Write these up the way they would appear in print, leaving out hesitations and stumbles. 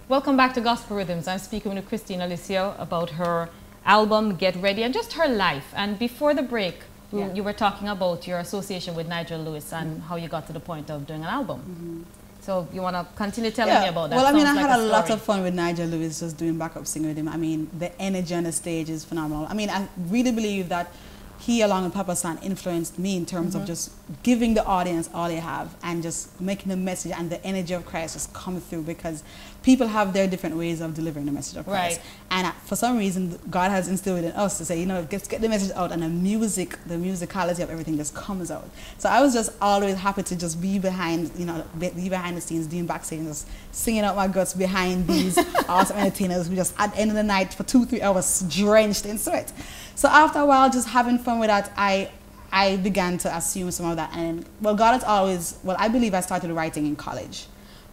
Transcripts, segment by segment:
Welcome back to Gospel Rhythms. I'm speaking with Kristine Alicia about her album, Get Ready, and just her life. And before the break, you were talking about your association with Nigel Lewis and how you got to the point of doing an album. So you want to continue telling me about that? Well, I mean, I had a lot of fun with Nigel Lewis just doing backup singing with him. I mean, the energy on the stage is phenomenal. I mean, I really believe that he, along with Papa San, influenced me in terms of just giving the audience all they have and just making the message and the energy of Christ just come through, because people have their different ways of delivering the message of Christ. And for some reason, God has instilled in us to say, you know, let's get the message out, and the musicality of everything just comes out. So I was just always happy to just be behind, you know, be behind the scenes, doing backstage, just singing out my guts behind these awesome entertainers who just at the end of the night for 2-3 hours drenched in sweat. So after a while, just having fun with that, I began to assume some of that. And well, God has always, well, I believe I started writing in college,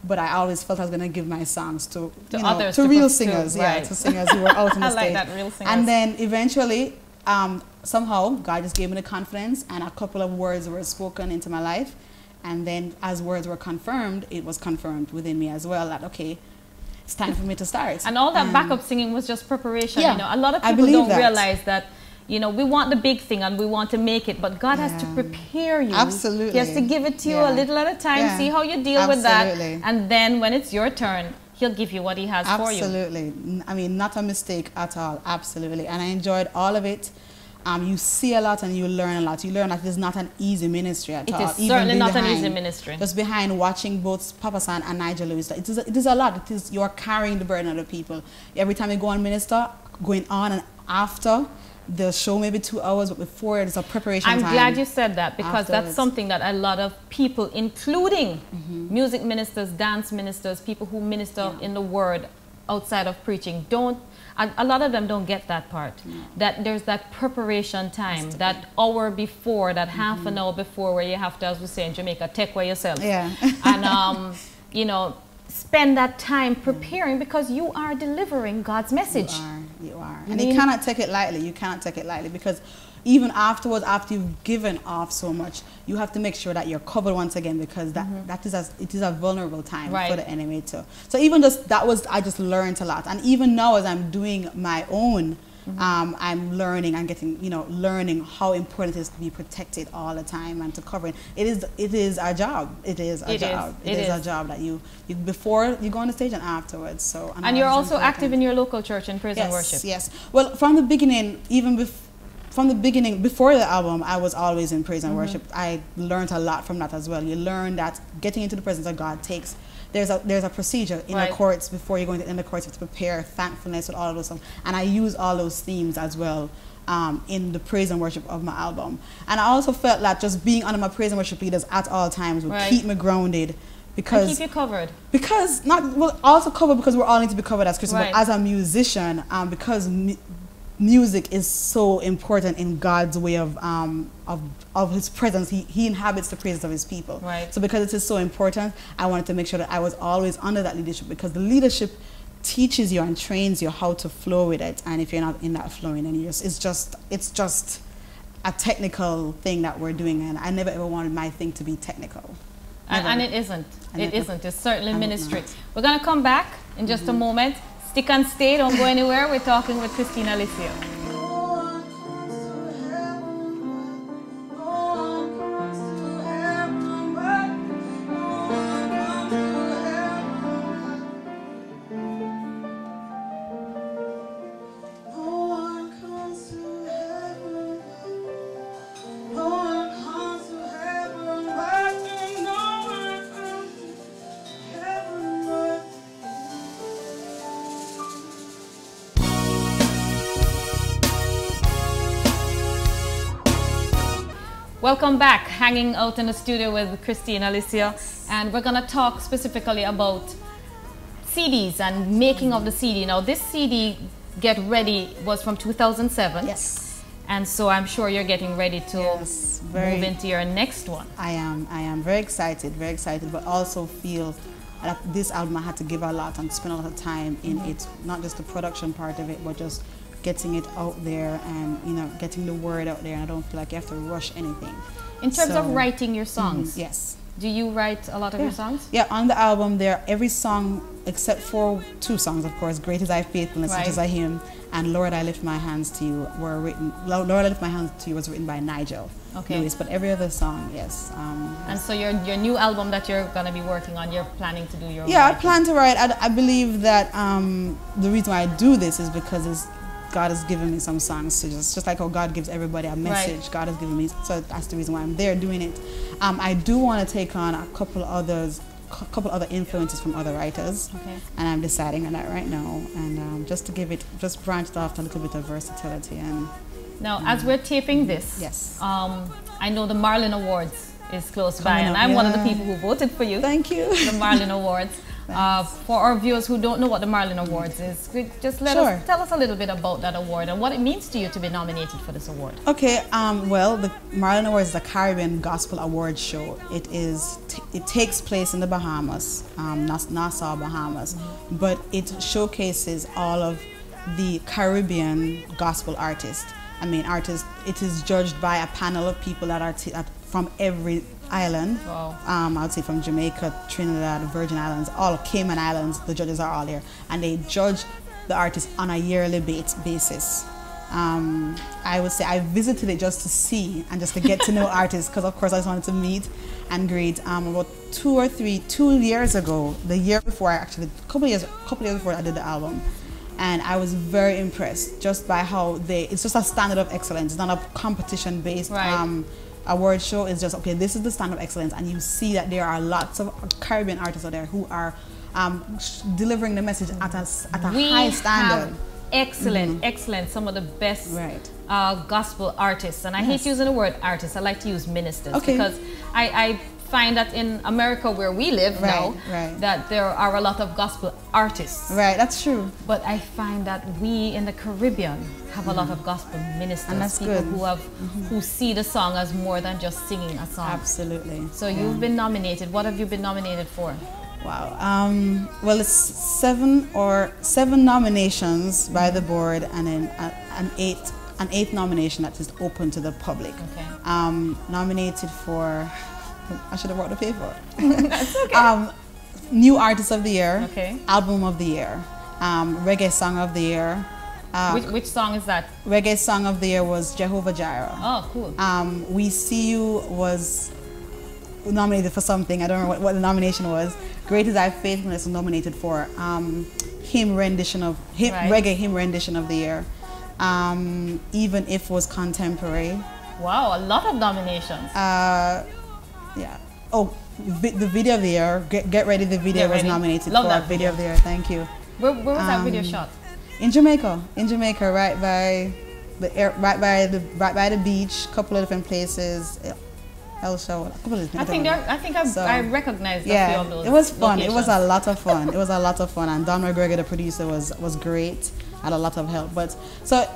but I always felt I was going to give my songs to others, to real singers, to singers who were out on the stage. That, real singers. And then eventually, somehow, God just gave me the confidence, and a couple of words were spoken into my life. And then as words were confirmed, it was confirmed within me as well that, okay, it's time for me to start. And all that backup singing was just preparation. You know, a lot of people don't realize that, you know, we want the big thing and we want to make it, but God has to prepare you. Absolutely. He has to give it to you a little at a time, see how you deal with that. And then when it's your turn, He'll give you what He has for you. Absolutely. I mean, not a mistake at all. Absolutely. And I enjoyed all of it. You see a lot and you learn a lot. You learn that it is not an easy ministry at all. It is certainly not an easy ministry. Just behind watching both Papa San and Nigel Lewis, it is a lot. It is, you're carrying the burden of the people. Every time you go on minister, going on and after the show, maybe 2 hours, but before it is a preparation time. I'm glad you said that, because that's something that a lot of people, including music ministers, dance ministers, people who minister in the word outside of preaching, don't. A lot of them don't get that part, that there's that preparation time, that hour before, that half an hour before, where you have to, as we say in Jamaica, take away yourself. And, you know, spend that time preparing, because you are delivering God's message. You are. And you cannot take it lightly. You cannot take it lightly, because even afterwards, after you've given off so much, you have to make sure that you're covered once again, because it is a vulnerable time for the enemy too. So even just I just learned a lot. And even now, as I'm doing my own, I'm learning and getting, learning how important it is to be protected all the time and to cover it. It is a job. It is a job. It is a job that you before you go on the stage and afterwards. So and you're also active in your local church in praise and worship. Yes. Well, from the beginning, before the album, I was always in praise and worship. I learned a lot from that as well. You learn that getting into the presence of God takes. There's a procedure in the courts before you go into the courts. You have to prepare thankfulness with all of those stuff, and I use all those themes as well in the praise and worship of my album. And I also felt that just being under my praise and worship leaders at all times would keep me grounded, because and keep you covered. Because also covered because we all need to be covered as Christians, but as a musician, because music is so important in God's way of His presence. He inhabits the praises of His people. So because it is so important, I wanted to make sure that I was always under that leadership, because the leadership teaches you and trains you how to flow with it. And if you're not in that flowing, then it's just a technical thing that we're doing, and I never ever wanted my thing to be technical. And it isn't. It isn't. It's certainly ministry. We're going to come back in just a moment. Stick and stay, don't go anywhere. We're talking with Kristine Alicia. Welcome back, hanging out in the studio with Kristine Alicia, and we're going to talk specifically about CDs and making of the CD. Now, this CD, Get Ready, was from 2007. Yes. And so I'm sure you're getting ready to move into your next one. I am very excited, but also feel that this album I had to give a lot and spend a lot of time in it, not just the production part of it, but just getting it out there and getting the word out there, and I don't feel like you have to rush anything. In terms of writing your songs, yes, Do you write a lot of your songs? Yeah, on the album there, every song except for 2 songs, of course, Great Is Thy Faithfulness, which is a hymn, and Lord I Lift My Hands to You were written. Lord I Lift My Hands to You was written by Nigel Lewis, but every other song, yes. And so your new album that you're going to be working on, you're planning to do your own I writing? plan to write. I believe that the reason why I do this is because God has given me some songs to just like how God gives everybody a message. God has given me, so that's the reason why I'm there doing it. I do want to take on a couple other influences from other writers, and I'm deciding on that right now. And just branch it off to a little bit of versatility. And now, as we're taping this, I know the Marlin Awards is close by, and I'm one of the people who voted for you. Thank you. The Marlin Awards. For our viewers who don't know what the Marlin Awards is, just tell us a little bit about that award and what it means to you to be nominated for this award. Okay, well, the Marlin Awards is a Caribbean Gospel Award show. It takes place in the Bahamas, Nassau, Bahamas, but it showcases all of the Caribbean gospel artists. It is judged by a panel of people that are from every island. Wow. I would say from Jamaica, Trinidad, Virgin Islands, all Cayman Islands. The judges are all there, and they judge the artists on a yearly basis. I would say I visited it just to see and just to get to know artists, because of course I just wanted to meet and greet. About 2 years ago, the year before, actually, a couple years before I did the album. And I was very impressed just by how it's just a standard of excellence. It's not a competition-based award show. It's just, okay, this is the standard of excellence. And you see that there are lots of Caribbean artists out there who are delivering the message at a high standard. Excellent, some of the best gospel artists. And I hate using the word artists. I like to use ministers, because I find that in America where we live now, that there are a lot of gospel artists. Right, that's true. But I find that we in the Caribbean have a lot of gospel ministers, and that's people good. who see the song as more than just singing a song. Absolutely. So you've been nominated. What have you been nominated for? Wow. Well, it's seven nominations by the board, and then an eighth nomination that is open to the public. Nominated for, I should have brought the paper. That's okay. New Artist of the Year, Album of the Year, Reggae Song of the Year. Which song is that? Reggae Song of the Year was Jehovah Jireh. Oh, cool. We See You was nominated for something. I don't remember what the nomination was. Great Is Thy Faithfulness was nominated for Reggae Hymn Rendition of the Year. Even If was Contemporary. Wow, a lot of nominations. The Video of the Year. Get Ready, the video was nominated for Video of the Year. Thank you. Where was that video shot? In Jamaica, right by the beach. Couple of different places. El Show, a couple of different. I recognized a few of those. It was fun. locations. It was a lot of fun. It was a lot of fun, and Don McGregor, the producer, was great. Had a lot of help. But so.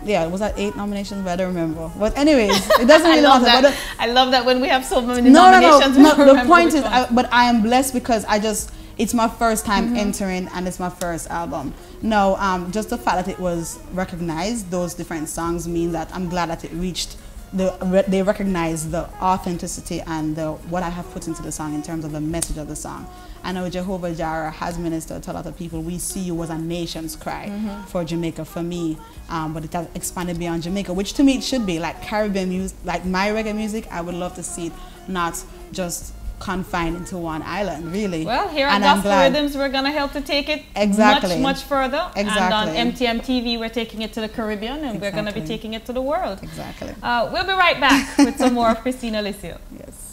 Yeah, was that 8 nominations? But I don't remember. But anyways, it doesn't really matter. I love that when we have so many nominations. No. The point is, but I am blessed because it's my first time entering, and it's my first album. No, just the fact that it was recognized, those different songs mean that I'm glad that it reached. They recognize the authenticity and what I have put into the song in terms of the message of the song. I know Jehovah Jireh has ministered to a lot of people. We See You was a nation's cry for Jamaica, for me, but it has expanded beyond Jamaica, which to me it should be. Like Caribbean music, like my reggae music, I would love to see it not just confined into one island, really. Well, here at Gospel Rhythms, we're going to help to take it much further. Exactly. And on MTM TV, we're taking it to the Caribbean, and we're going to be taking it to the world. Exactly. We'll be right back with some more of Kristine Alicia. Yes.